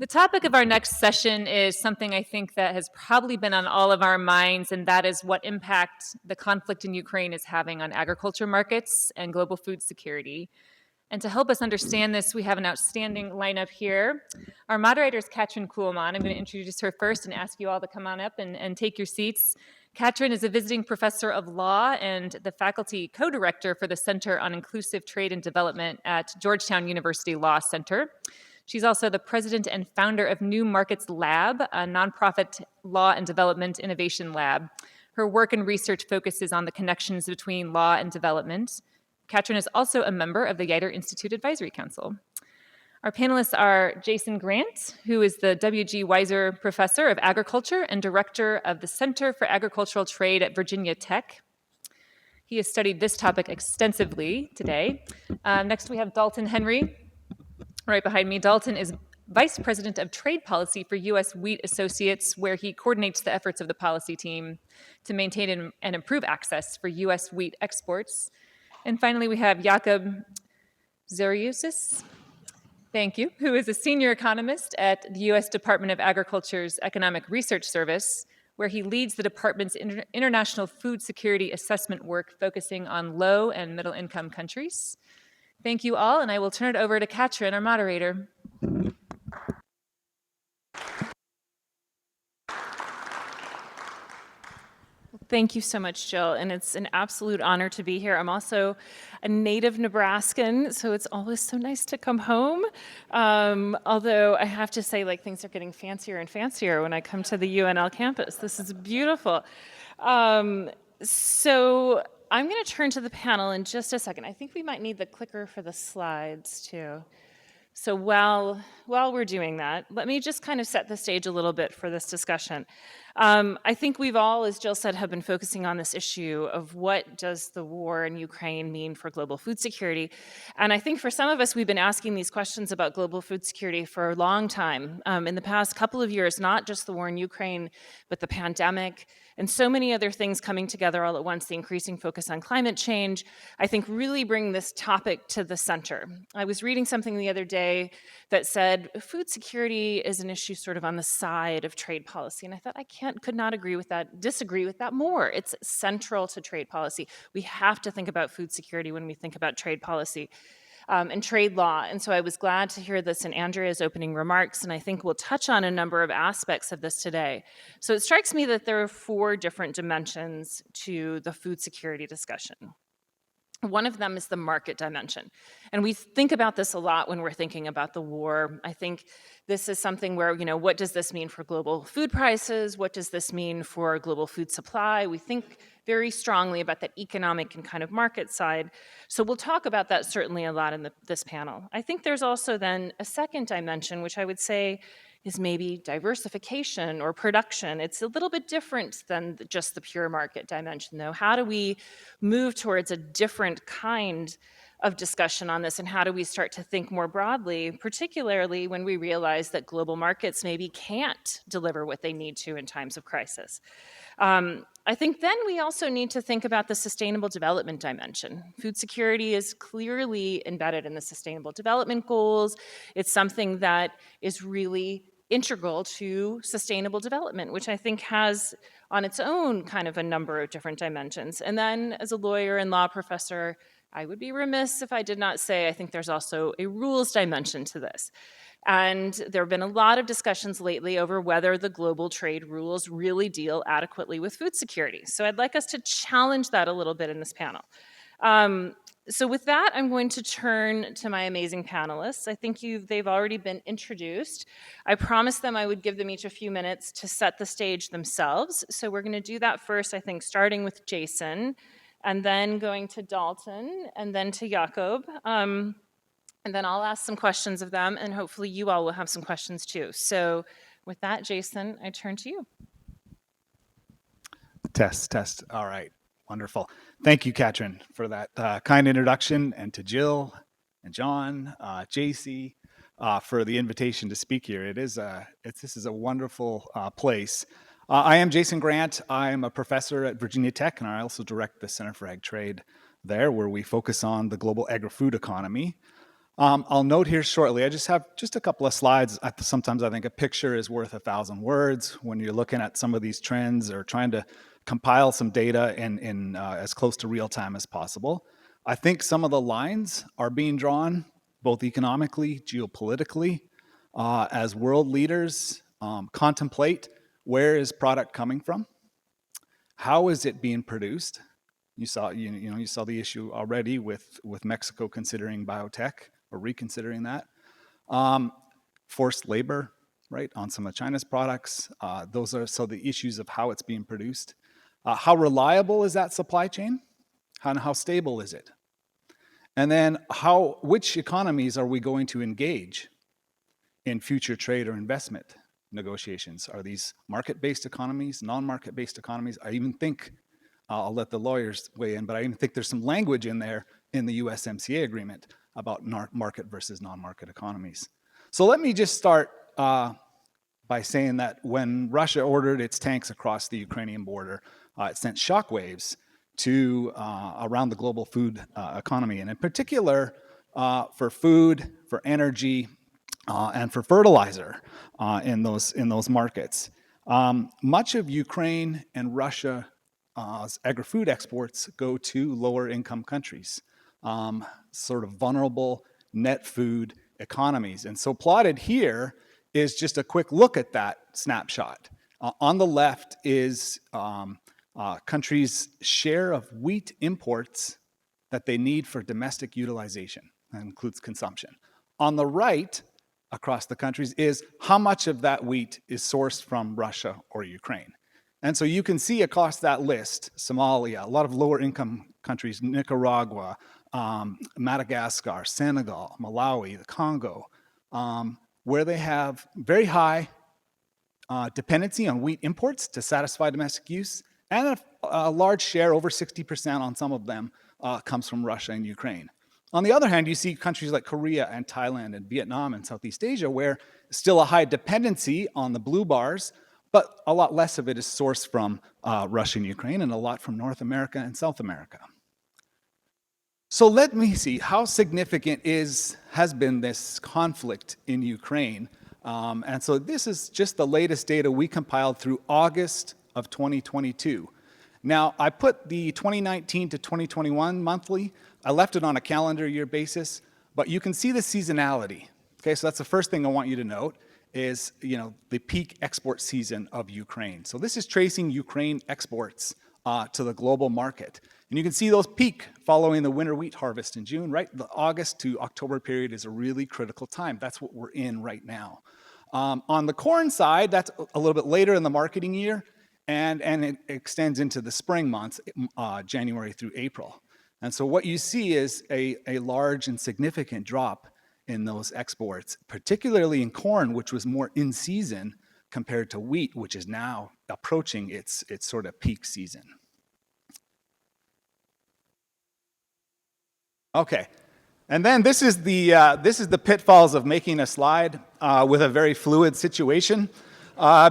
The topic of our next session is something I think that has probably been on all of our minds, and that is what impact the conflict in Ukraine is having on agriculture markets and global food security. And to help us understand this, we have an outstanding lineup here. Our moderator is Katrin Kuhlmann. I'm going to introduce her first and ask you all to come on up and take your seats. Katrin is a visiting professor of law and the faculty co-director for the Center on Inclusive Trade and Development at Georgetown University Law Center. She's also the president and founder of New Markets Lab, a nonprofit law and development innovation lab. Her work and research focuses on the connections between law and development. Katrin is also a member of the Yeutter Institute Advisory Council. Our panelists are Jason Grant, who is the W.G. Weiser Professor of Agriculture and Director of the Center for Agricultural Trade at Virginia Tech. He has studied this topic extensively today. Next, we have Dalton Henry. Right behind me, Dalton is Vice President of Trade Policy for U.S. Wheat Associates, where he coordinates the efforts of the policy team to maintain and improve access for U.S. wheat exports. And finally, we have Yacob Zereyesus, thank you, who is a senior economist at the U.S. Department of Agriculture's Economic Research Service, where he leads the department's international food security assessment work focusing on low and middle income countries. Thank you all, and I will turn it over to Katrin, our moderator. Thank you so much, Jill, and it's an absolute honor to be here. I'm also a native Nebraskan, so it's always so nice to come home. Although I have to say, things are getting fancier and fancier when I come to the UNL campus. This is beautiful. So I'm going to turn to the panel in just a second. I think we might need the clicker for the slides, too. So while we're doing that, let me just kind of set the stage a little bit for this discussion. I think we've all, as Jill said, have been focusing on this issue of what does the war in Ukraine mean for global food security. And I think for some of us, we've been asking these questions about global food security for a long time. In the past couple of years, not just the war in Ukraine, but the pandemic and so many other things coming together all at once, the increasing focus on climate change, I think really bring this topic to the center. I was reading something the other day that said food security is an issue sort of on the side of trade policy. And I thought could not disagree with that more. It's central to trade policy. We have to think about food security when we think about trade policy. And trade law. And so I was glad to hear this in Andrea's opening remarks, and I think we'll touch on a number of aspects of this today. So it strikes me that there are 4 different dimensions to the food security discussion. One of them is the market dimension. And we think about this a lot when we're thinking about the war. I think this is something where, what does this mean for global food prices? What does this mean for global food supply? We think very strongly about that economic and kind of market side. So we'll talk about that certainly a lot in this panel. I think there's also then a second dimension, which I would say is maybe diversification or production. It's a little bit different than just the pure market dimension, though. How do we move towards a different kind of discussion on this, and how do we start to think more broadly, particularly when we realize that global markets maybe can't deliver what they need to in times of crisis? I think then we also need to think about the sustainable development dimension. Food security is clearly embedded in the sustainable development goals. It's something that is really integral to sustainable development, which I think has on its own kind of a number of different dimensions. And then as a lawyer and law professor, I would be remiss if I did not say I think there's also a rules dimension to this. And there have been a lot of discussions lately over whether the global trade rules really deal adequately with food security. So I'd like us to challenge that a little bit in this panel. So with that, I'm going to turn to my amazing panelists. I think they've already been introduced. I promised them I would give them each a few minutes to set the stage themselves. So we're going to do that first, I think, starting with Jason, and then going to Dalton, and then to Yacob. And then I'll ask some questions of them, and hopefully you all will have some questions too. So with that, Jason, I turn to you. Test. All right. Wonderful. Thank you, Katrin, for that kind introduction, and to Jill and John, JC, for the invitation to speak here. This is a wonderful place. I am Jason Grant. I'm a professor at Virginia Tech, and I also direct the Center for Ag Trade there, where we focus on the global agri-food economy. I'll note here shortly, I just have just a couple of slides. Sometimes I think a picture is worth 1,000 words when you're looking at some of these trends or trying to compile some data in as close to real time as possible. I think some of the lines are being drawn both economically, geopolitically, as world leaders contemplate where is product coming from, how is it being produced. You saw the issue already with Mexico considering biotech or reconsidering that. Forced labor, right, on some of China's products. Those are so the issues of how it's being produced. How reliable is that supply chain? How stable is it? And then which economies are we going to engage in future trade or investment negotiations? Are these market-based economies, non-market-based economies? I even think, I'll let the lawyers weigh in, but I even think there's some language in there in the USMCA agreement about market versus non-market economies. So let me just start by saying that when Russia ordered its tanks across the Ukrainian border, it sent shockwaves to around the global food economy, and in particular for food, for energy, and for fertilizer in those markets. Much of Ukraine and Russia agri-food exports go to lower income countries, sort of vulnerable net food economies. And so plotted here is just a quick look at that snapshot. On the left is countries' share of wheat imports that they need for domestic utilization. That includes consumption. On the right, across the countries, is how much of that wheat is sourced from Russia or Ukraine. And so you can see across that list, Somalia, a lot of lower income countries, Nicaragua, Madagascar, Senegal, Malawi, the Congo, where they have very high dependency on wheat imports to satisfy domestic use, and a large share, over 60% on some of them, comes from Russia and Ukraine. On the other hand, you see countries like Korea and Thailand and Vietnam and Southeast Asia, where still a high dependency on the blue bars, but a lot less of it is sourced from Russia and Ukraine, and a lot from North America and South America. So let me see, how significant has been this conflict in Ukraine? And so this is just the latest data we compiled through August of 2022. Now, I put the 2019 to 2021 monthly. I left it on a calendar year basis, but you can see the seasonality. Okay, so that's the first thing I want you to note is, the peak export season of Ukraine. So this is tracing Ukraine exports to the global market. And you can see those peak following the winter wheat harvest in June, right? The August to October period is a really critical time. That's what we're in right now. On the corn side, that's a little bit later in the marketing year, and it extends into the spring months, January through April. And so what you see is a large and significant drop in those exports, particularly in corn, which was more in season compared to wheat, which is now approaching its sort of peak season. Okay, and then this is the pitfalls of making a slide with a very fluid situation,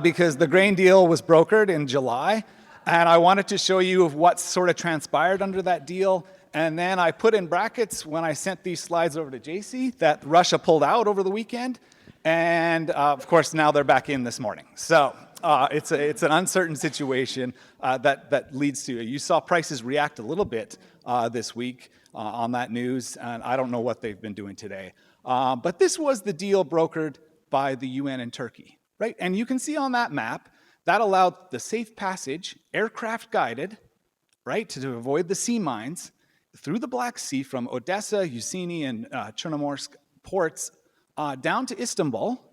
because the grain deal was brokered in July, and I wanted to show you of what sort of transpired under that deal. And then I put in brackets when I sent these slides over to JC that Russia pulled out over the weekend, and of course now they're back in this morning. So it's an uncertain situation that leads to, you saw prices react a little bit this week on that news, and I don't know what they've been doing today. But this was the deal brokered by the UN and Turkey, right? And you can see on that map, that allowed the safe passage, aircraft guided, right, to avoid the sea mines, through the Black Sea from Odessa, Yuzhny, and Chernomorsk ports down to Istanbul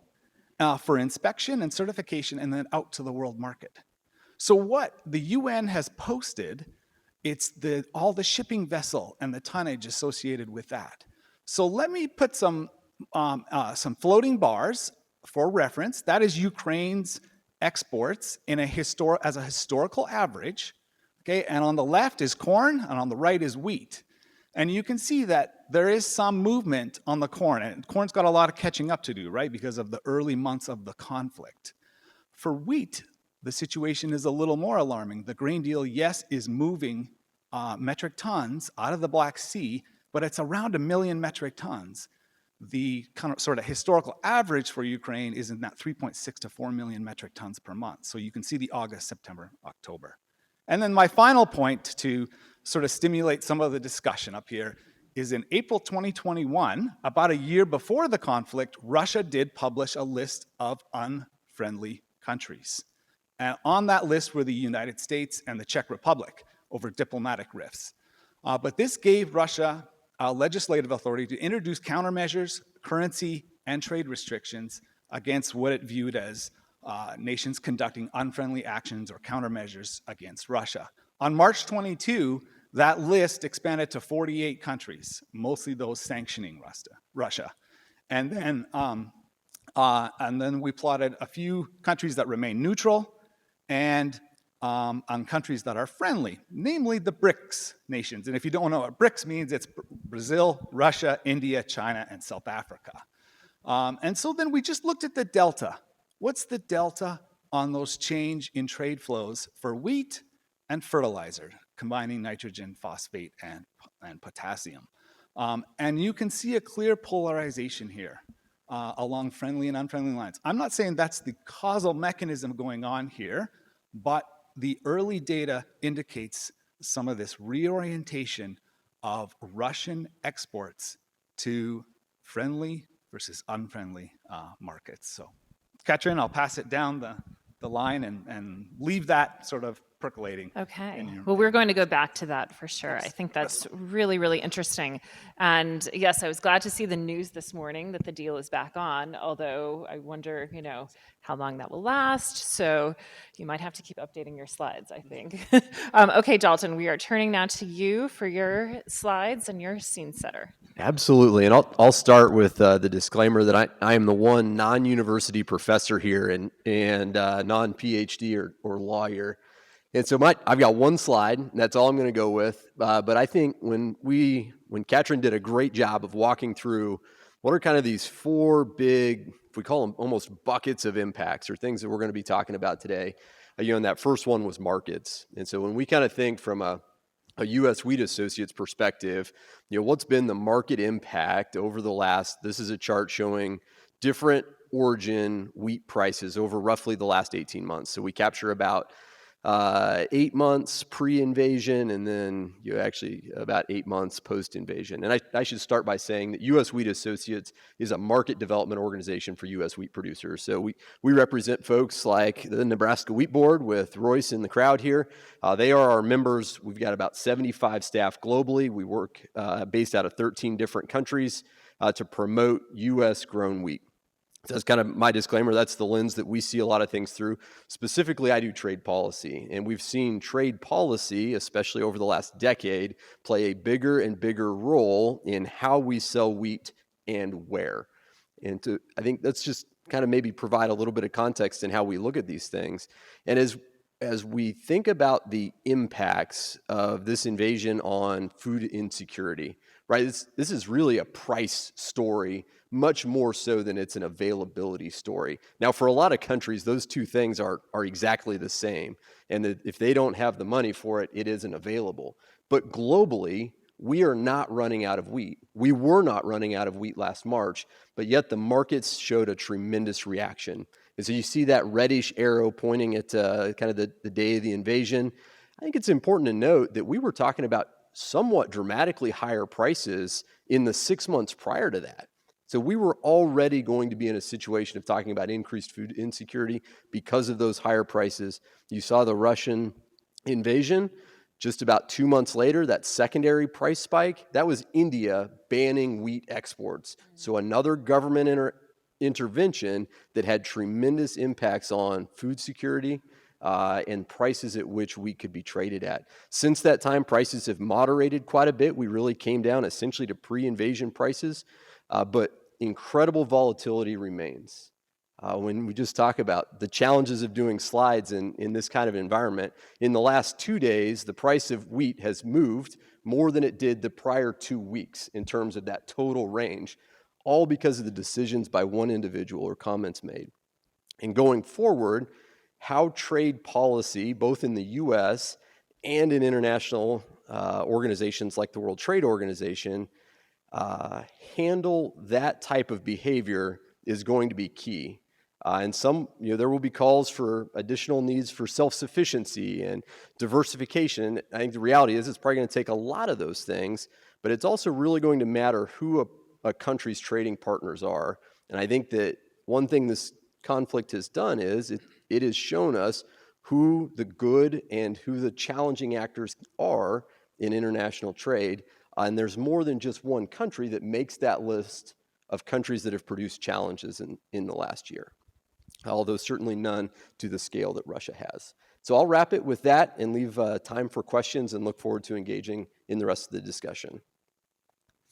for inspection and certification, and then out to the world market. So what the UN has posted, it's all the shipping vessel and the tonnage associated with that. So let me put some floating bars for reference. That is Ukraine's exports as a historical average. Okay, and on the left is corn, and on the right is wheat. And you can see that there is some movement on the corn, and corn's got a lot of catching up to do, right, because of the early months of the conflict. For wheat, the situation is a little more alarming. The grain deal, yes, is moving metric tons out of the Black Sea, but it's around 1 million metric tons. the kind of sort of historical average for Ukraine is in that 3.6 to 4 million metric tons per month. So you can see the August, September, October. And then my final point to sort of stimulate some of the discussion up here is in April 2021, about a year before the conflict, Russia did publish a list of unfriendly countries. And on that list were the United States and the Czech Republic over diplomatic rifts. But this gave Russia legislative authority to introduce countermeasures, currency, and trade restrictions against what it viewed as nations conducting unfriendly actions or countermeasures against Russia. On March 22, that list expanded to 48 countries, mostly those sanctioning Russia. And then we plotted a few countries that remain neutral and on countries that are friendly, namely the BRICS nations. And if you don't know what BRICS means, it's Brazil, Russia, India, China, and South Africa. And so then we just looked at the delta. What's the delta on those change in trade flows for wheat and fertilizer, combining nitrogen, phosphate, and potassium? And you can see a clear polarization here along friendly and unfriendly lines. I'm not saying that's the causal mechanism going on here, but the early data indicates some of this reorientation of Russian exports to friendly versus unfriendly markets. So, Katrin, I'll pass it down the line and leave that sort of percolating. Okay. Well, we're going to go back to that for sure. Yes. I think that's really, really interesting. And yes, I was glad to see the news this morning that the deal is back on, although I wonder, how long that will last. So you might have to keep updating your slides, I think. Okay, Dalton, we are turning now to you for your slides and your scene setter. Absolutely, and I'll start with the disclaimer that I am the one non-university professor here and non-PhD or lawyer, and so I've got one slide, and that's all I'm going to go with. But I think when Katrin did a great job of walking through what are kind of these four big, if we call them almost buckets of impacts or things that we're going to be talking about today, and that first one was markets, and so when we kind of think from a U.S. Wheat Associates perspective, what's been the market impact over the last, this is a chart showing different origin wheat prices over roughly the last 18 months. So we capture about 8 months pre-invasion and then actually about 8 months post-invasion. And I should start by saying that U.S. Wheat Associates is a market development organization for U.S. wheat producers. So we represent folks like the Nebraska Wheat Board with Royce in the crowd here. They are our members. We've got about 75 staff globally. We work based out of 13 different countries to promote U.S. grown wheat. So that's kind of my disclaimer. That's the lens that we see a lot of things through. Specifically, I do trade policy, and we've seen trade policy, especially over the last decade, play a bigger and bigger role in how we sell wheat and where. And I think that's just kind of maybe provide a little bit of context in how we look at these things. And as we think about the impacts of this invasion on food insecurity, right? This is really a price story, much more so than it's an availability story. Now, for a lot of countries, those two things are exactly the same. And if they don't have the money for it, it isn't available. But globally, we are not running out of wheat. We were not running out of wheat last March, but yet the markets showed a tremendous reaction. And so you see that reddish arrow pointing at kind of the day of the invasion. I think it's important to note that we were talking about somewhat dramatically higher prices in the 6 months prior to that. So we were already going to be in a situation of talking about increased food insecurity because of those higher prices. You saw the Russian invasion. Just about 2 months later, that secondary price spike, that was India banning wheat exports. So another government intervention that had tremendous impacts on food security and prices at which wheat could be traded at. Since that time, prices have moderated quite a bit. We really came down essentially to pre-invasion prices, but incredible volatility remains. When we just talk about the challenges of doing slides in this kind of environment, in the last 2 days, the price of wheat has moved more than it did the prior 2 weeks in terms of that total range, all because of the decisions by one individual or comments made. And going forward, how trade policy, both in the U.S. and in international organizations like the World Trade Organization, handle that type of behavior is going to be key. And there will be calls for additional needs for self-sufficiency and diversification. I think the reality is it's probably going to take a lot of those things, but it's also really going to matter who a country's trading partners are. And I think that one thing this conflict has done is it has shown us who the good and who the challenging actors are in international trade. And there's more than just one country that makes that list of countries that have produced challenges in the last year, although certainly none to the scale that Russia has. So I'll wrap it with that and leave time for questions and look forward to engaging in the rest of the discussion.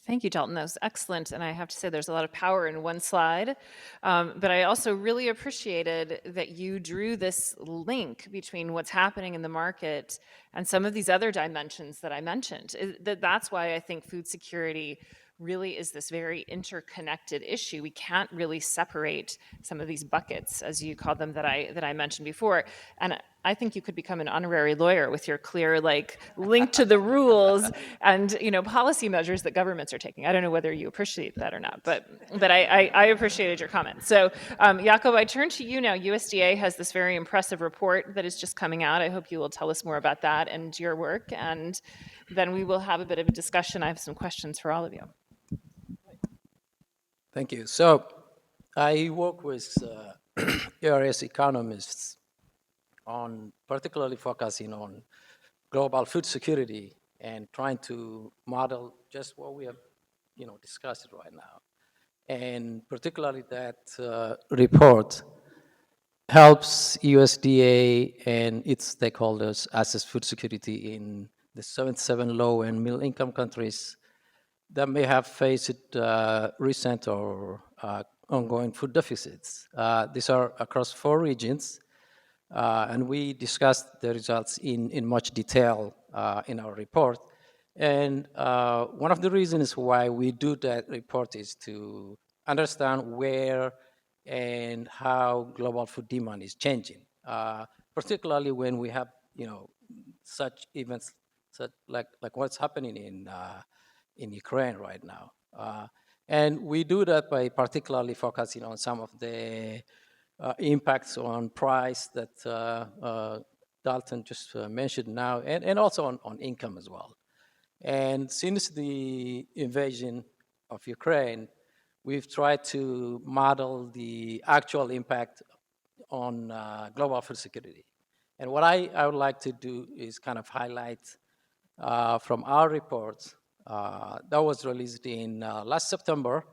Thank you, Dalton. That was excellent. And I have to say there's a lot of power in one slide. But I also really appreciated that you drew this link between what's happening in the market and some of these other dimensions that I mentioned. That's why I think food security really is this very interconnected issue. We can't really separate some of these buckets, as you called them, that I mentioned before. And I think you could become an honorary lawyer with your clear link to the rules and policy measures that governments are taking. I don't know whether you appreciate that or not, but I appreciated your comment. So Yacob, I turn to you now. USDA has this very impressive report that is just coming out. I hope you will tell us more about that and your work, and then we will have a bit of a discussion. I have some questions for all of you. Thank you. So I work with various economists on particularly focusing on global food security and trying to model just what we have discussed right now. And particularly that report helps USDA and its stakeholders assess food security in the 77 low and middle income countries that may have faced recent or ongoing food deficits. These are across 4 regions, and we discussed the results in much detail in our report. And one of the reasons why we do that report is to understand where and how global food demand is changing, particularly when we have such events like what's happening in Ukraine right now. And we do that by particularly focusing on some of the impacts on price that Dalton just mentioned now, and also on income as well. And since the invasion of Ukraine, we've tried to model the actual impact on global food security. And what I would like to do is kind of highlight from our report that was released in last September.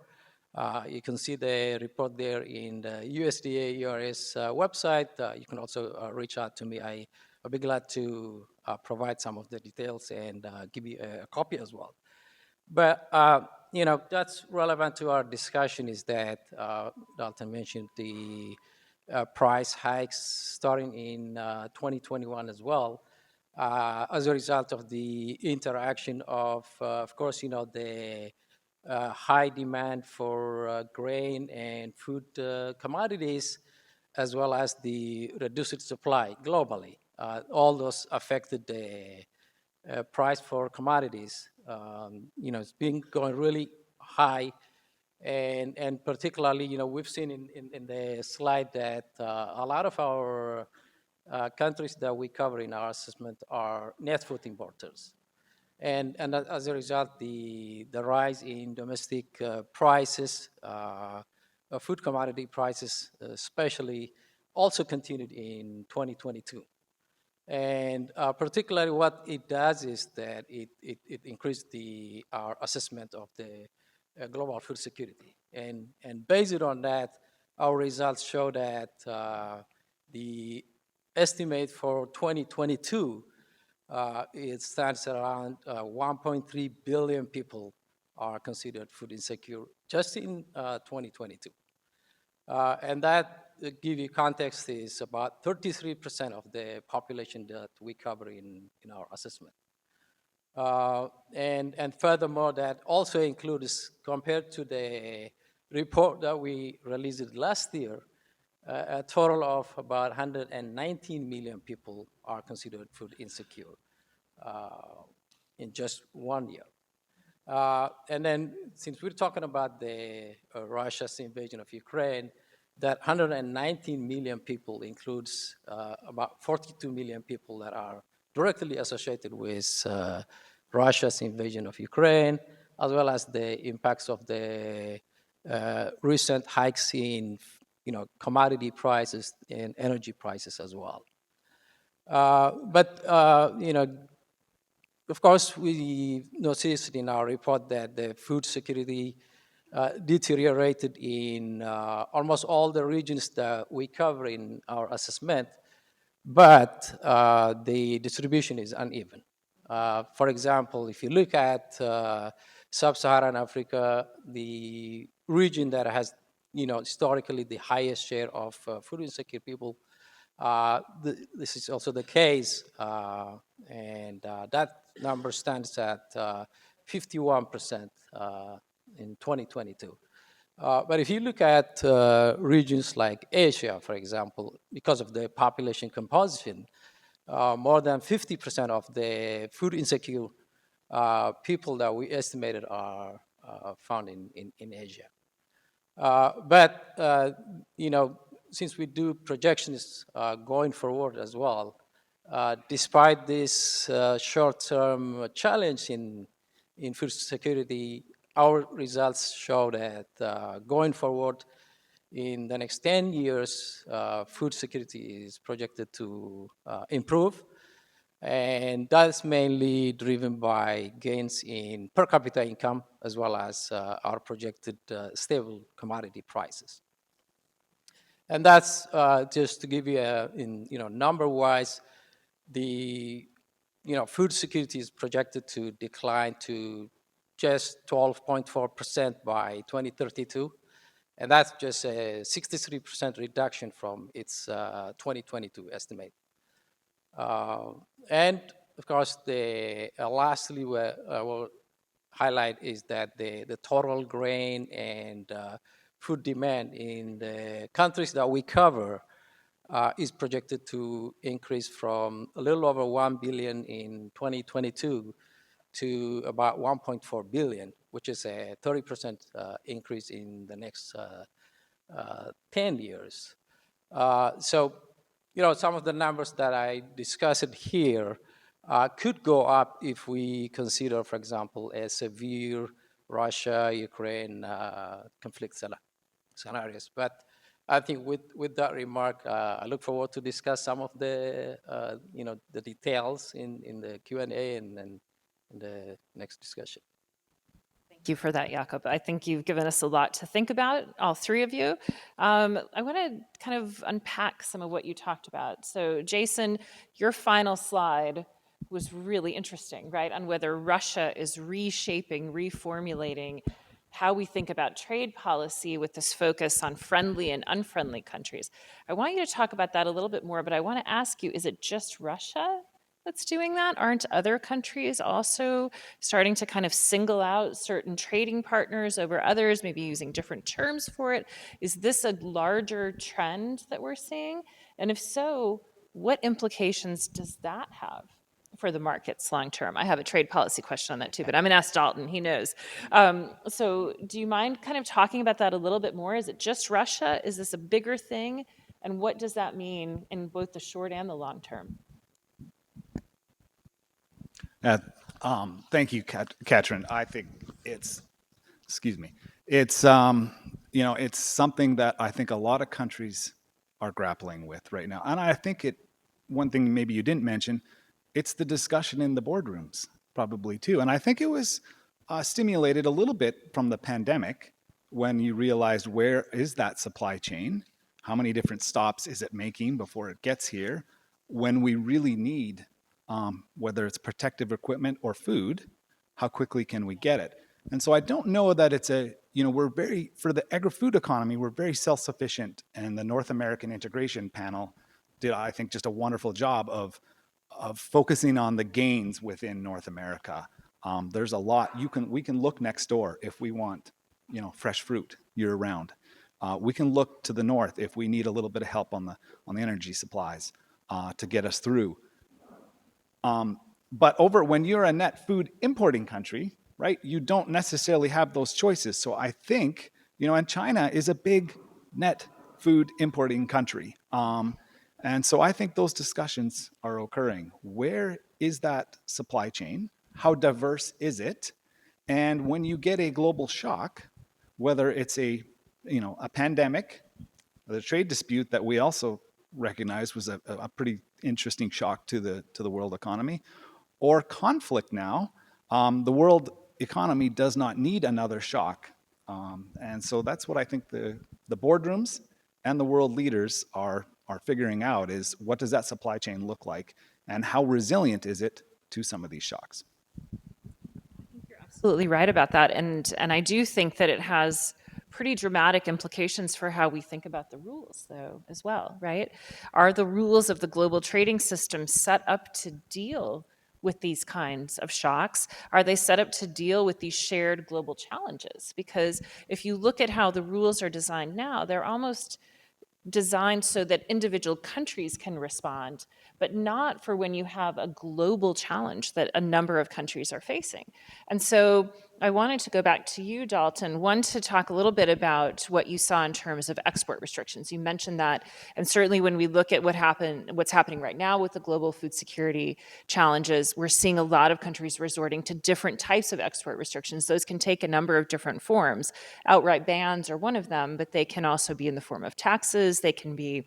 You can see the report there in the USDA ERS website. You can also reach out to me. I'll be glad to provide some of the details and give you a copy as well. But that's relevant to our discussion is that Dalton mentioned the price hikes starting in 2021 as well, as a result of the interaction of course, the high demand for grain and food commodities, as well as the reduced supply globally. All those affected the price for commodities. It's been going really high, and particularly, we've seen in the slide that a lot of our countries that we cover in our assessment are net food importers. And as a result, the rise in domestic prices, food commodity prices especially, also continued in 2022. And particularly what it does is that it increased our assessment of the global food security. And based on that, our results show that the estimate for 2022, it stands around 1.3 billion people are considered food insecure just in 2022. And that, to give you context, is about 33% of the population that we cover in our assessment. And furthermore, that also includes, compared to the report that we released last year, a total of about 119 million people are considered food insecure in just 1 year. And then, since we're talking about the Russia's invasion of Ukraine, that 119 million people includes about 42 million people that are directly associated with Russia's invasion of Ukraine, as well as the impacts of the recent hikes in, commodity prices and energy prices as well. But of course, we noticed in our report that the food security deteriorated in almost all the regions that we cover in our assessment, but the distribution is uneven. For example, if you look at sub-Saharan Africa, the region that has, historically the highest share of food insecure people, this is also the case, and that number stands at 51% in 2022. But if you look at regions like Asia, for example, because of the population composition, more than 50% of the food insecure people that we estimated are found in Asia. But since we do projections going forward as well, despite this short-term challenge in food security, our results show that going forward in the next 10 years, food security is projected to improve. And that's mainly driven by gains in per capita income, as well as our projected stable commodity prices. And that's just to give you number-wise, the food security is projected to decline to just 12.4% by 2032, and that's just a 63% reduction from its 2022 estimate. And of course, the lastly, I will highlight is that the total grain and food demand in the countries that we cover is projected to increase from a little over 1 billion in 2022 to about 1.4 billion, which is a 30% increase in the next 10 years. So, some of the numbers that I discussed here could go up if we consider, for example, a severe Russia-Ukraine conflict scenarios. But I think with that remark, I look forward to discuss some of the the details in the Q&A and in the next discussion. Thank you for that, Yacob. I think you've given us a lot to think about, all three of you. I want to kind of unpack some of what you talked about. So, Jason, your final slide was really interesting, right, on whether Russia is reshaping, reformulating how we think about trade policy with this focus on friendly and unfriendly countries. I want you to talk about that a little bit more, but I want to ask you, is it just Russia that's doing that? Aren't other countries also starting to kind of single out certain trading partners over others, maybe using different terms for it? Is this a larger trend that we're seeing? And if so, what implications does that have for the markets long term? I have a trade policy question on that too, but I'm going to ask Dalton. He knows. So do you mind kind of talking about that a little bit more? Is it just Russia? Is this a bigger thing? And what does that mean in both the short and the long term? Thank you, Katrin. I think it's it's something that I think a lot of countries are grappling with right now. And I think one thing maybe you didn't mention, it's the discussion in the boardrooms probably too. And I think it was stimulated a little bit from the pandemic when you realized, where is that supply chain? How many different stops is it making before it gets here? When we really need, whether it's protective equipment or food, how quickly can we get it? And so I don't know that it's for the agri-food economy, we're very self-sufficient. And the North American Integration Panel did, I think, just a wonderful job of focusing on the gains within North America. There's a lot. We can look next door if we want, fresh fruit year round. We can look to the north if we need a little bit of help on the energy supplies to get us through. But when you're a net food importing country, right? You don't necessarily have those choices. So I think, and China is a big net food importing country. And so I think those discussions are occurring. Where is that supply chain? How diverse is it? And when you get a global shock, whether it's a pandemic, the trade dispute that we also recognize was a pretty interesting shock to the world economy, or conflict now, the world economy does not need another shock. And so that's what I think the boardrooms and the world leaders are figuring out is what does that supply chain look like and how resilient is it to some of these shocks? Absolutely right about that. And I do think that it has pretty dramatic implications for how we think about the rules, though, as well, right? Are the rules of the global trading system set up to deal with these kinds of shocks? Are they set up to deal with these shared global challenges? Because if you look at how the rules are designed now, they're almost designed so that individual countries can respond, but not for when you have a global challenge that a number of countries are facing. And so I wanted to go back to you, Dalton, one, to talk a little bit about what you saw in terms of export restrictions. You mentioned that, and certainly when we look at what's happening right now with the global food security challenges, we're seeing a lot of countries resorting to different types of export restrictions. Those can take a number of different forms. Outright bans are one of them, but they can also be in the form of taxes. They can be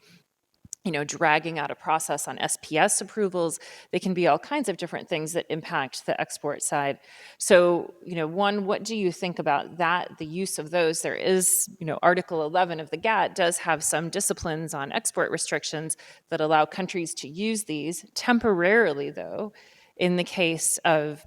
dragging out a process on SPS approvals. They can be all kinds of different things that impact the export side. So, one, what do you think about that, the use of those? There is, Article 11 of the GATT does have some disciplines on export restrictions that allow countries to use these temporarily, though, in the case of,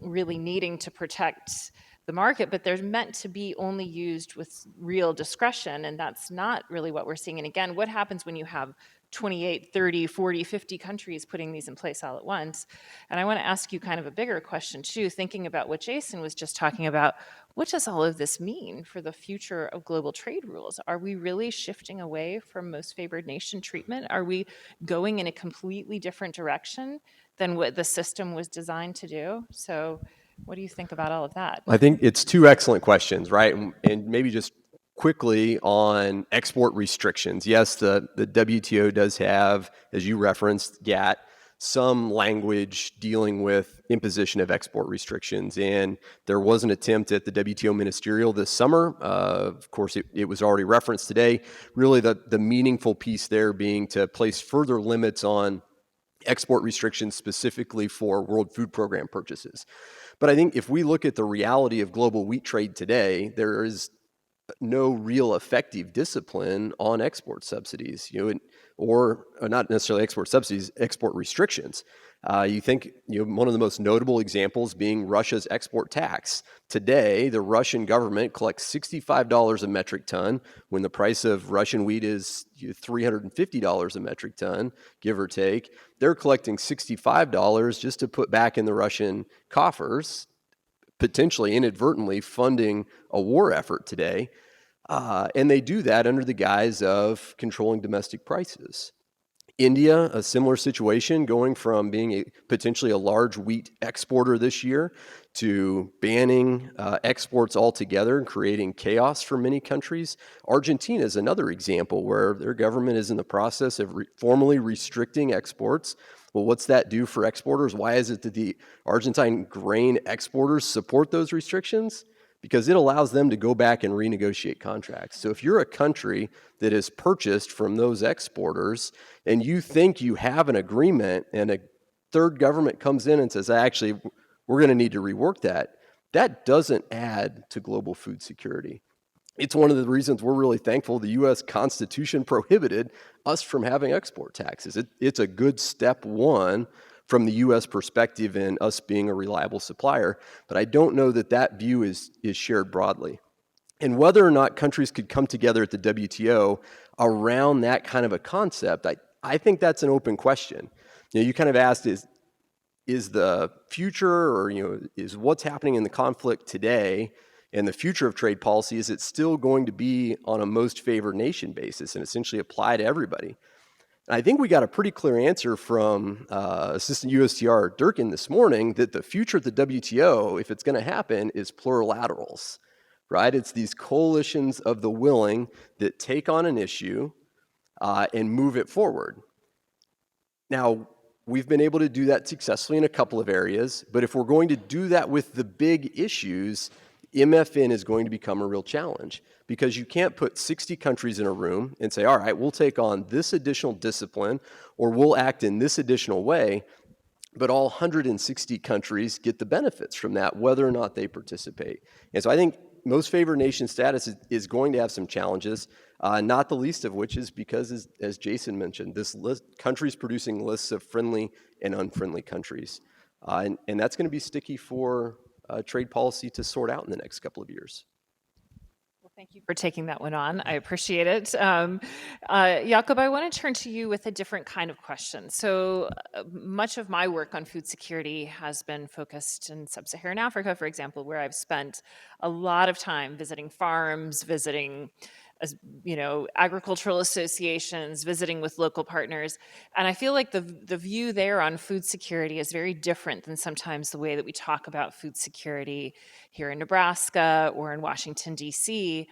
really needing to protect the market, but they're meant to be only used with real discretion, and that's not really what we're seeing. And again, what happens when you have 28, 30, 40, 50 countries putting these in place all at once? And I want to ask you kind of a bigger question too, thinking about what Jason was just talking about. What does all of this mean for the future of global trade rules? Are we really shifting away from most favored nation treatment? Are we going in a completely different direction than what the system was designed to do? So what do you think about all of that? I think it's two excellent questions, right? And maybe just quickly on export restrictions. Yes, the WTO does have, as you referenced, GATT, some language dealing with imposition of export restrictions. And there was an attempt at the WTO ministerial this summer. Of course, it was already referenced today. Really, the meaningful piece there being to place further limits on export restrictions specifically for World Food Program purchases. But I think if we look at the reality of global wheat trade today, there is no real effective discipline on export subsidies, or not necessarily export subsidies, export restrictions. You think, one of the most notable examples being Russia's export tax. Today, the Russian government collects $65 a metric ton when the price of Russian wheat is $350 a metric ton, give or take. They're collecting $65 just to put back in the Russian coffers, potentially inadvertently funding a war effort today. And they do that under the guise of controlling domestic prices. India, a similar situation, going from being potentially a large wheat exporter this year to banning exports altogether and creating chaos for many countries. Argentina is another example where their government is in the process of formally restricting exports. Well, what's that do for exporters? Why is it that the Argentine grain exporters support those restrictions? Because it allows them to go back and renegotiate contracts. So if you're a country that is purchased from those exporters and you think you have an agreement and a third government comes in and says, actually, we're going to need to rework that, that doesn't add to global food security. It's one of the reasons we're really thankful the U.S. Constitution prohibited us from having export taxes. It's a good step one from the U.S. perspective in us being a reliable supplier, but I don't know that that view is shared broadly. And whether or not countries could come together at the WTO around that kind of a concept, I think that's an open question. You kind of asked, is the future, or is what's happening in the conflict today and the future of trade policy, is it still going to be on a most favored nation basis and essentially apply to everybody? And I think we got a pretty clear answer from Assistant USTR Durkin this morning that the future of the WTO, if it's going to happen, is plurilaterals, right? It's these coalitions of the willing that take on an issue and move it forward. Now, we've been able to do that successfully in a couple of areas, but if we're going to do that with the big issues, MFN is going to become a real challenge because you can't put 60 countries in a room and say, all right, we'll take on this additional discipline or we'll act in this additional way, but all 160 countries get the benefits from that, whether or not they participate. And so I think most favored nation status is going to have some challenges, not the least of which is because, as Jason mentioned, this list, countries producing lists of friendly and unfriendly countries. And that's going to be sticky for trade policy to sort out in the next couple of years. Well, thank you for taking that one on. I appreciate it. Yacob, I want to turn to you with a different kind of question. So much of my work on food security has been focused in sub-Saharan Africa, for example, where I've spent a lot of time visiting farms, visiting agricultural associations, visiting with local partners. And I feel like the view there on food security is very different than sometimes the way that we talk about food security here in Nebraska or in Washington, D.C.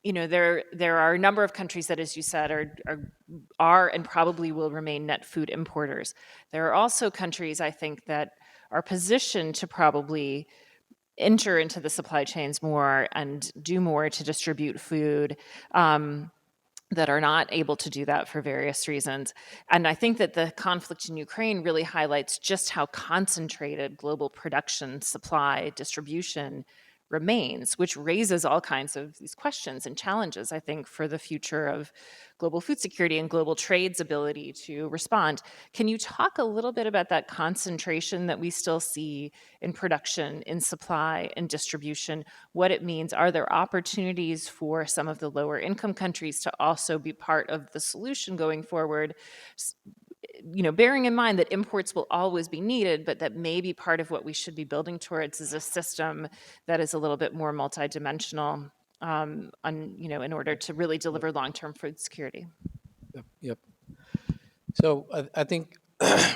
There are a number of countries that, as you said, are and probably will remain net food importers. There are also countries, I think, that are positioned to probably enter into the supply chains more and do more to distribute food that are not able to do that for various reasons. And I think that the conflict in Ukraine really highlights just how concentrated global production, supply, distribution remains, which raises all kinds of these questions and challenges, I think, for the future of global food security and global trade's ability to respond. Can you talk a little bit about that concentration that we still see in production, in supply, and distribution, what it means? Are there opportunities for some of the lower income countries to also be part of the solution going forward? Bearing in mind that imports will always be needed, but that maybe part of what we should be building towards is a system that is a little bit more multidimensional, in order to really deliver long-term food security. Yep. So I think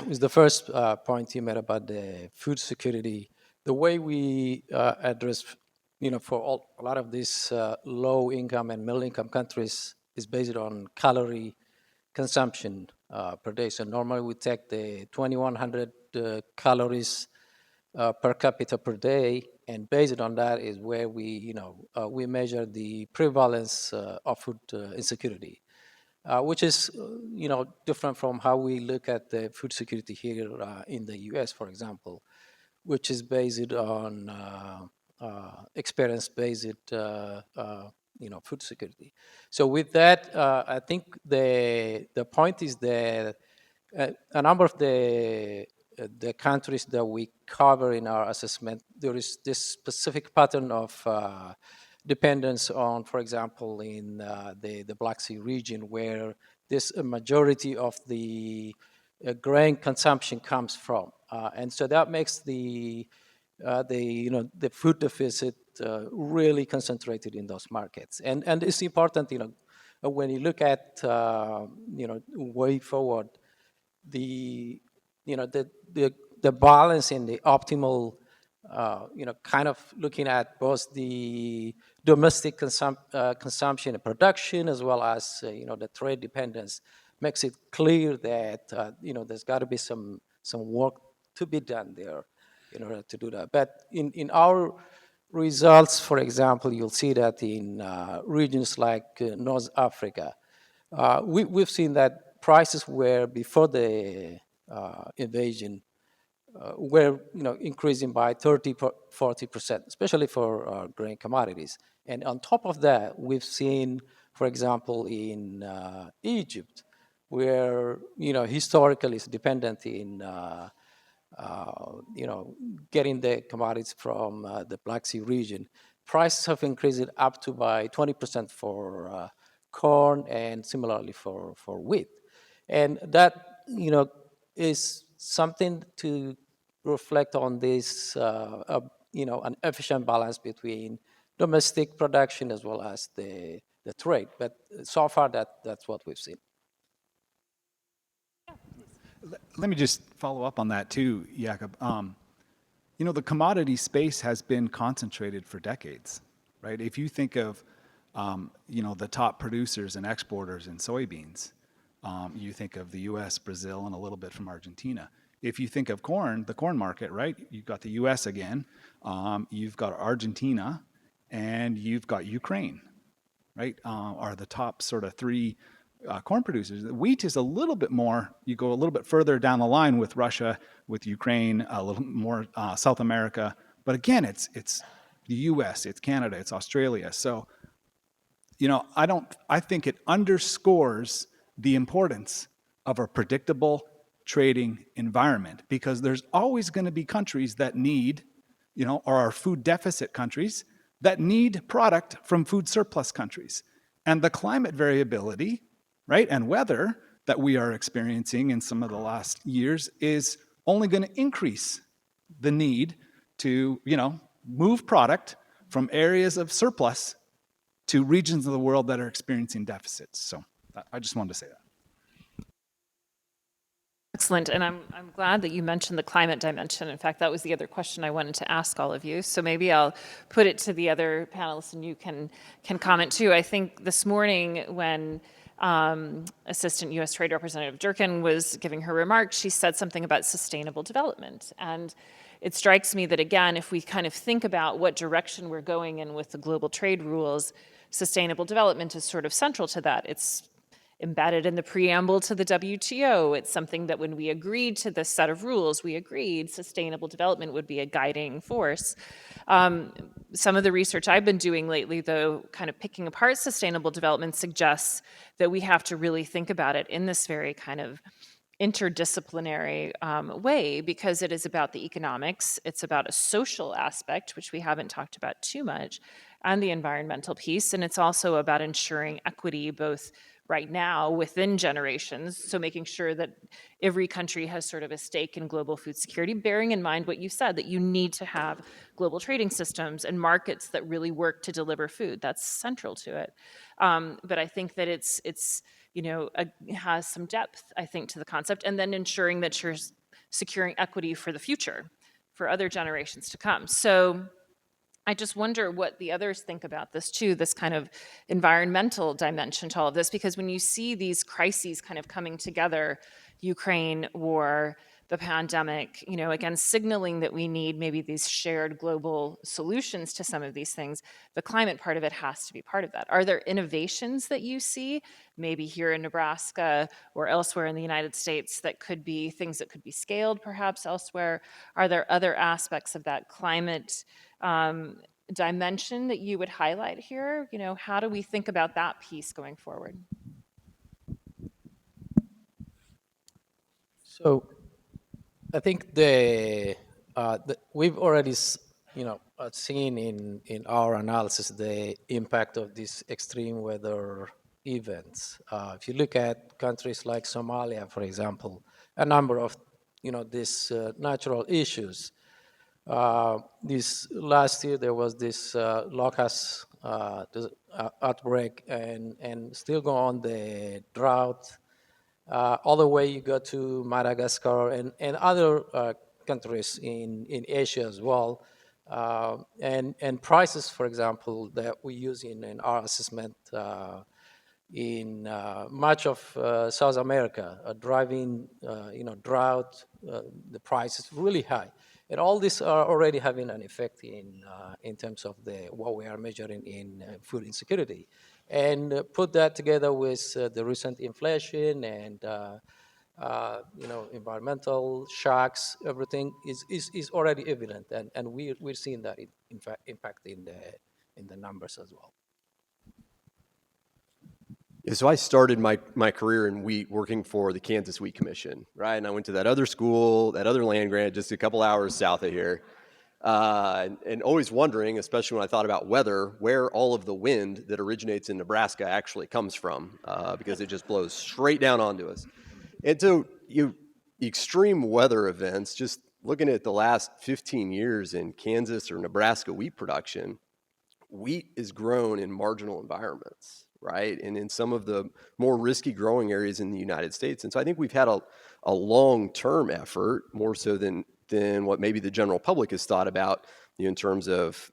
with the first point you made about the food security, the way we address, for a lot of these low-income and middle-income countries is based on calorie consumption per day. So normally we take the 2,100 calories per capita per day, and based on that is where we measure the prevalence of food insecurity, which is different from how we look at the food security here in the U.S., for example, which is based on experience-based food security. So with that, I think the point is that a number of the countries that we cover in our assessment, there is this specific pattern of dependence on, for example, in the Black Sea region, where this majority of the grain consumption comes from, and so that makes the food deficit really concentrated in those markets, and it's important, when you look at way forward, the balance in the optimal, kind of looking at both the domestic consumption and production as well as the trade dependence makes it clear that there's got to be some work to be done there in order to do that. But in our results, for example, you'll see that in regions like North Africa, we've seen that prices were before the invasion were increasing by 30-40%, especially for grain commodities. And on top of that, we've seen, for example, in Egypt, where historically is dependent in getting the commodities from the Black Sea region. Prices have increased up to by 20% for corn and similarly for wheat. And that, is something to reflect on this, an efficient balance between domestic production as well as the trade. But so far, that's what we've seen. Let me just follow up on that too, Yacob. The commodity space has been concentrated for decades, right? If you think of, the top producers and exporters in soybeans, you think of the U.S., Brazil, and a little bit from Argentina. If you think of corn, the corn market, right? You've got the U.S. again, you've got Argentina, and you've got Ukraine, right? Are the top sort of three corn producers. Wheat is a little bit more, you go a little bit further down the line with Russia, with Ukraine, a little more South America. But again, it's the US, it's Canada, it's Australia. So, I think it underscores the importance of a predictable trading environment, because there's always going to be countries that need, or are food deficit countries that need product from food surplus countries. And the climate variability, right, and weather that we are experiencing in some of the last years is only going to increase the need to, move product from areas of surplus to regions of the world that are experiencing deficits. So I just wanted to say that. Excellent, and I'm glad that you mentioned the climate dimension. In fact, that was the other question I wanted to ask all of you. So maybe I'll put it to the other panelists, and you can comment too. I think this morning when Assistant U.S. Trade Representative Durkin was giving her remarks, she said something about sustainable development. And it strikes me that, again, if we kind of think about what direction we're going in with the global trade rules, sustainable development is sort of central to that. It's embedded in the preamble to the WTO. It's something that when we agreed to this set of rules, we agreed sustainable development would be a guiding force. Some of the research I've been doing lately, though, kind of picking apart sustainable development, suggests that we have to really think about it in this very kind of interdisciplinary way, because it is about the economics, it's about a social aspect, which we haven't talked about too much, and the environmental piece, and it's also about ensuring equity both right now within generations, so making sure that every country has sort of a stake in global food security, bearing in mind what you said, that you need to have global trading systems and markets that really work to deliver food. That's central to it. But I think that it has some depth, I think, to the concept, and then ensuring that you're securing equity for the future, for other generations to come. So I just wonder what the others think about this too, this kind of environmental dimension to all of this, because when you see these crises kind of coming together, Ukraine war, the pandemic, again, signaling that we need maybe these shared global solutions to some of these things, the climate part of it has to be part of that. Are there innovations that you see, maybe here in Nebraska or elsewhere in the United States, that could be things that could be scaled perhaps elsewhere? Are there other aspects of that climate dimension that you would highlight here? How do we think about that piece going forward? So I think we've already, seen in our analysis the impact of these extreme weather events. If you look at countries like Somalia, for example, a number of, these natural issues. This last year there was this locust outbreak, and still go on the drought. All the way you go to Madagascar and other countries in Asia as well. And prices, for example, that we use in our assessment in much of South America, driving, drought, the price is really high. And all these are already having an effect in terms of what we are measuring in food insecurity. And put that together with the recent inflation and environmental shocks, everything is already evident, and we're seeing that in fact impact in the numbers as well. Yeah, so I started my career in wheat working for the Kansas Wheat Commission, right? And I went to that other school, that other land grant, just a couple hours south of here. And always wondering, especially when I thought about weather, where all of the wind that originates in Nebraska actually comes from, because it just blows straight down onto us. And so extreme weather events, just looking at the last 15 years in Kansas or Nebraska wheat production, wheat is grown in marginal environments, right? And in some of the more risky growing areas in the United States. And so I think we've had a long-term effort, more so than what maybe the general public has thought about, in terms of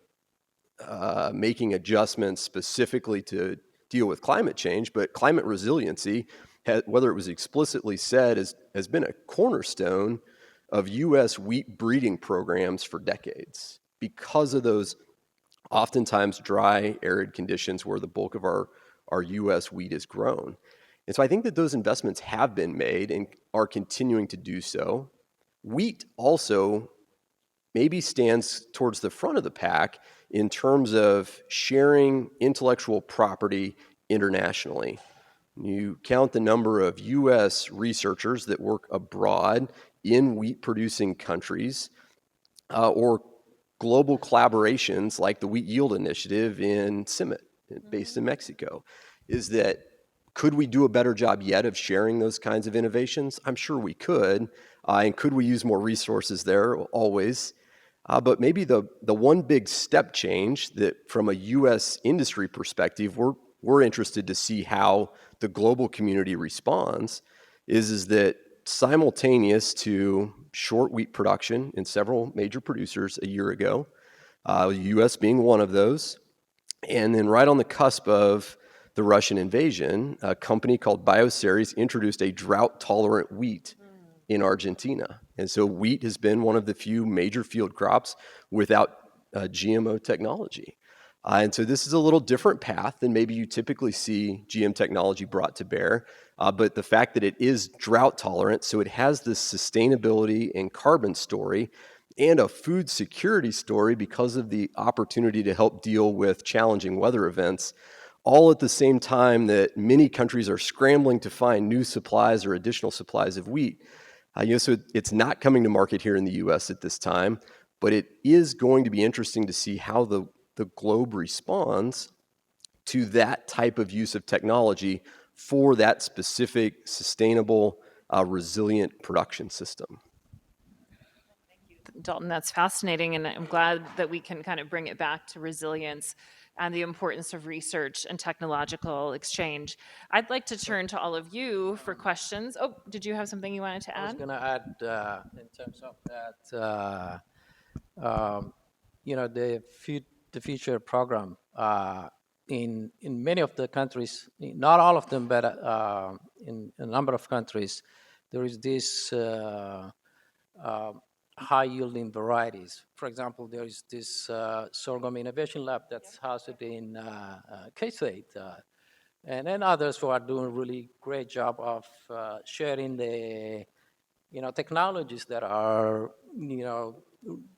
making adjustments specifically to deal with climate change. But climate resiliency, whether it was explicitly said, has been a cornerstone of U.S. wheat breeding programs for decades because of those oftentimes dry, arid conditions where the bulk of our U.S. wheat is grown. And so I think that those investments have been made and are continuing to do so. Wheat also maybe stands towards the front of the pack in terms of sharing intellectual property internationally. You count the number of U.S. researchers that work abroad in wheat-producing countries, or global collaborations like the Wheat Yield Initiative in CIMMYT, based in Mexico, is that could we do a better job yet of sharing those kinds of innovations? I'm sure we could. And could we use more resources there? Always. But maybe the one big step change that from a U.S. industry perspective, we're interested to see how the global community responds is that simultaneous to short wheat production in several major producers a year ago, the U.S. being one of those, and then right on the cusp of the Russian invasion, a company called Bioceres introduced a drought-tolerant wheat in Argentina. And so wheat has been one of the few major field crops without GMO technology. And so this is a little different path than maybe you typically see GM technology brought to bear. But the fact that it is drought tolerant, so it has this sustainability and carbon story and a food security story because of the opportunity to help deal with challenging weather events, all at the same time that many countries are scrambling to find new supplies or additional supplies of wheat. So it's not coming to market here in the U.S. at this time, but it is going to be interesting to see how the globe responds to that type of use of technology for that specific, sustainable, resilient production system. Dalton, that's fascinating, and I'm glad that we can kind of bring it back to resilience and the importance of research and technological exchange. I'd like to turn to all of you for questions. Oh, did you have something you wanted to I was add? going to add, in terms of that, the future program in many of the countries, not all of them, but in a number of countries, there is this high-yielding varieties. For example, there is this sorghum innovation lab that's housed in K-State, and then others who are doing a really great job of sharing the technologies that are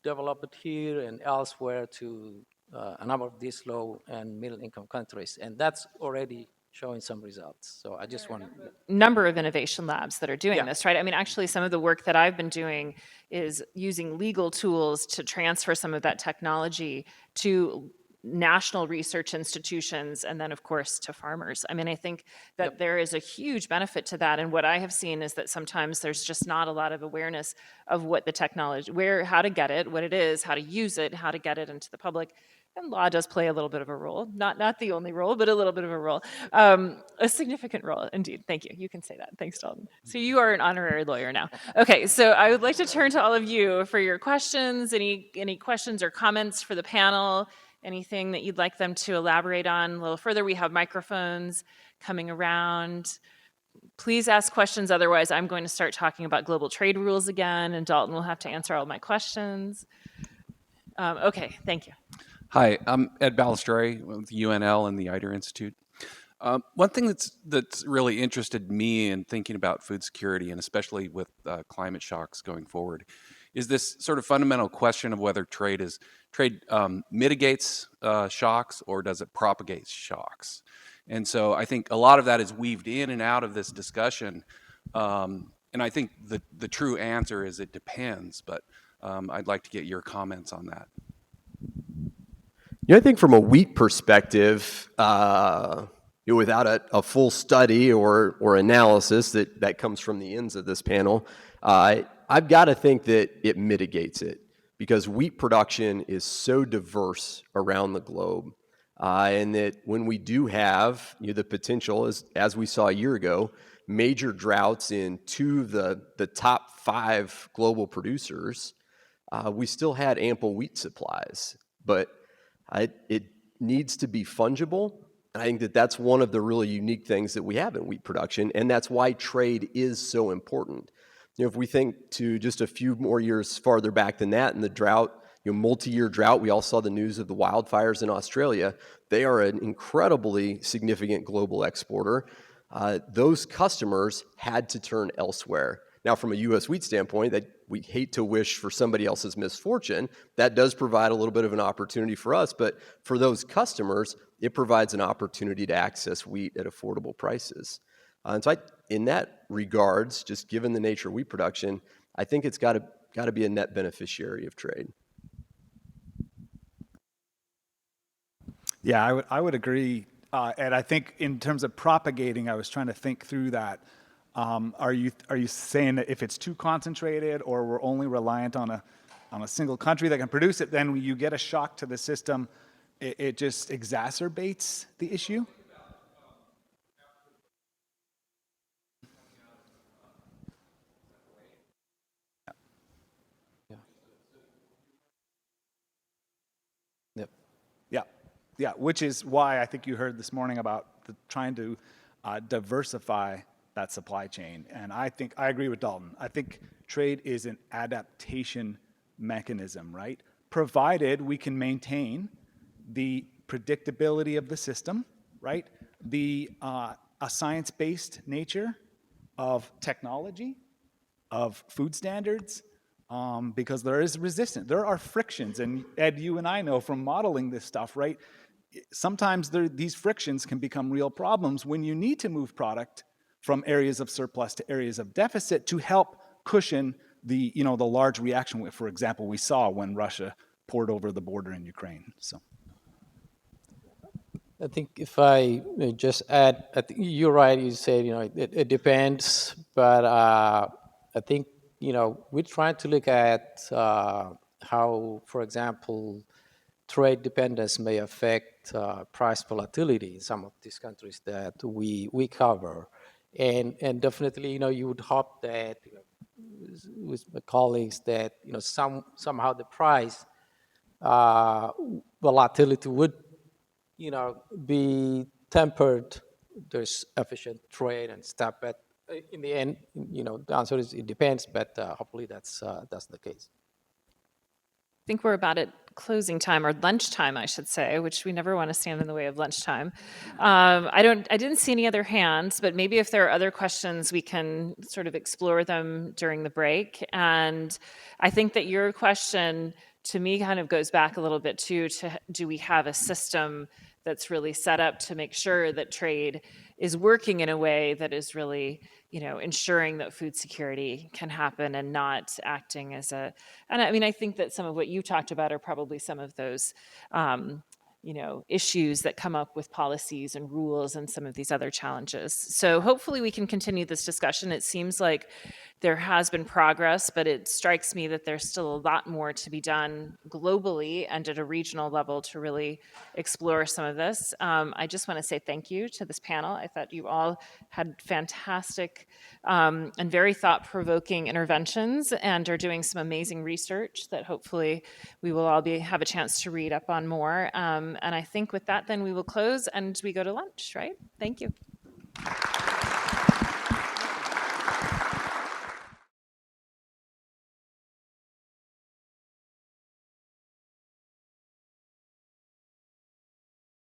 developed here and elsewhere to a number of these low and middle income countries, and that's already showing some results. So I just want number of innovation labs that are doing this, right? I mean, actually, some of the work that I've been doing is using legal tools to transfer some of that technology to national research institutions and then, of course, to farmers. I mean, I think that there is a huge benefit to that. And what I have seen is that sometimes there's just not a lot of awareness of what the technology, how to get it, what it is, how to use it, how to get it into the public. And law does play a little bit of a role, not the only role, but a little bit of a role, a significant role indeed. Thank you. You can say that. Thanks, Dalton. So you are an honorary lawyer now. Okay, so I would like to turn to all of you for your questions. Any questions or comments for the panel? Anything that you'd like them to elaborate on a little further? We have microphones coming around. Please ask questions. Otherwise, I'm going to start talking about global trade rules again, and Dalton will have to answer all my questions. Okay, thank you. Hi, I'm Ed Balistreri with UNL and the Yeutter Institute. One thing that's really interested me in thinking about food security, and especially with climate shocks going forward, is this sort of fundamental question of whether trade mitigates shocks or does it propagate shocks. And so I think a lot of that is weaved in and out of this discussion. And I think the true answer is it depends, but I'd like to get your comments on that. I think from a wheat perspective, without a full study or analysis that comes from the ends of this panel, I've got to think that it mitigates it because wheat production is so diverse around the globe. and that when we do have the potential, as we saw a year ago, major droughts in two of the top 5 global producers, we still had ample wheat supplies. But it needs to be fungible. I think that that's one of the really unique things that we have in wheat production, and that's why trade is so important. If we think to just a few more years farther back than that, in the drought, multi-year drought, we all saw the news of the wildfires in Australia. They are an incredibly significant global exporter. Those customers had to turn elsewhere. Now, from a U.S. wheat standpoint, that we hate to wish for somebody else's misfortune, that does provide a little bit of an opportunity for us. But for those customers, it provides an opportunity to access wheat at affordable prices. And so in that regards, just given the nature of wheat production, I think it's got to be a net beneficiary of trade. Yeah, I would agree. And I think in terms of propagating, I was trying to think through that. Are you saying that if it's too concentrated, or we're only reliant on a single country that can produce it, then when you get a shock to the system, it just exacerbates the issue? Yeah, which is why I think you heard this morning about trying to diversify that supply chain. And I agree with Dalton. I think trade is an adaptation mechanism, right? Provided we can maintain the predictability of the system, right? A science-based nature of technology, of food standards, because there is resistance. There are frictions, and Ed, you and I know from modeling this stuff, right? Sometimes these frictions can become real problems when you need to move product from areas of surplus to areas of deficit to help cushion the large reaction, for example, we saw when Russia poured over the border in Ukraine. So, I think if I may just add, I think you're right. You said it depends, but I think we're trying to look at how, for example, trade dependence may affect price volatility in some of these countries that we cover, and definitely you would hope that with my colleagues that somehow the price volatility would be tempered. There's efficient trade and stuff, but in the end, the answer is it depends. But hopefully that's the case. I think we're about at closing time, or lunchtime, I should say, which we never want to stand in the way of lunchtime. I didn't see any other hands, but maybe if there are other questions, we can sort of explore them during the break. And I think that your question to me kind of goes back a little bit to do we have a system that's really set up to make sure that trade is working in a way that is really ensuring that food security can happen and not acting as and I mean, I think that some of what you talked about are probably some of those, issues that come up with policies and rules and some of these other challenges. So hopefully we can continue this discussion. It seems like there has been progress, but it strikes me that there's still a lot more to be done globally and at a regional level to really explore some of this. I just want to say thank you to this panel. I thought you all had fantastic and very thought-provoking interventions and are doing some amazing research that hopefully we will all have a chance to read up on more. And I think with that, then we will close and we go to lunch, right? Thank you.